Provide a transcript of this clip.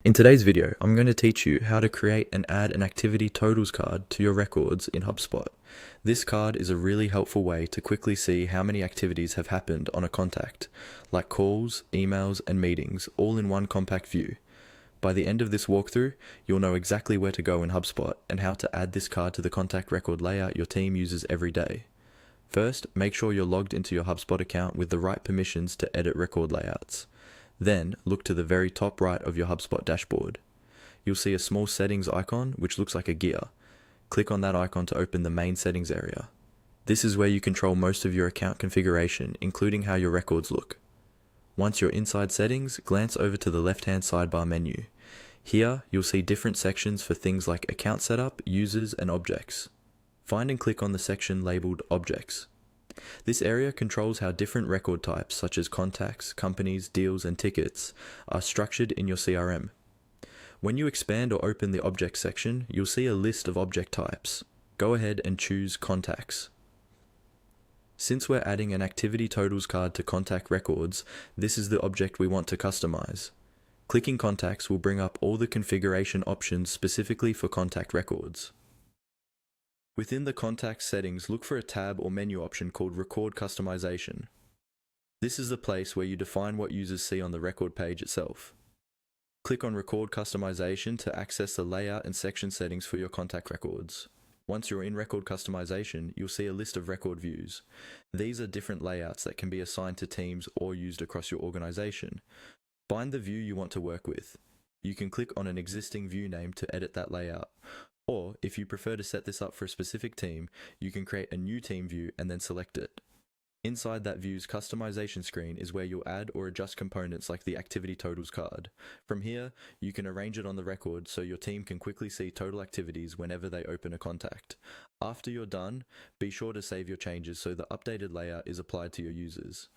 In today's video, I'm going to teach you how to create and add an activity totals card to your records in HubSpot. This card is a really helpful way to quickly see how many activities have happened on a contact, like calls, emails, and meetings, all in one compact view. By the end of this walkthrough, you'll know exactly where to go in HubSpot and how to add this card to the contact record layout your team uses every day. First, make sure you're logged into your HubSpot account with the right permissions to edit record layouts. Then, look to the very top right of your HubSpot dashboard. You'll see a small settings icon which looks like a gear. Click on that icon to open the main settings area. This is where you control most of your account configuration, including how your records look. Once you're inside settings, glance over to the left-hand sidebar menu. Here, you'll see different sections for things like account setup, users, and objects. Find and click on the section labeled Objects. This area controls how different record types such as contacts, companies, deals, and tickets are structured in your CRM. When you expand or open the Objects section, you'll see a list of object types. Go ahead and choose Contacts. Since we're adding an activity totals card to contact records, this is the object we want to customize. Clicking Contacts will bring up all the configuration options specifically for contact records. Within the contact settings, look for a tab or menu option called Record Customization. This is the place where you define what users see on the record page itself. Click on Record Customization to access the layout and section settings for your contact records. Once you're in Record Customization, you'll see a list of record views. These are different layouts that can be assigned to teams or used across your organization. Find the view you want to work with. You can click on an existing view name to edit that layout. Or, if you prefer to set this up for a specific team, you can create a new team view and then select it. Inside that view's customization screen is where you'll add or adjust components like the activity totals card. From here, you can arrange it on the record so your team can quickly see total activities whenever they open a contact. After you're done, be sure to save your changes so the updated layout is applied to your users.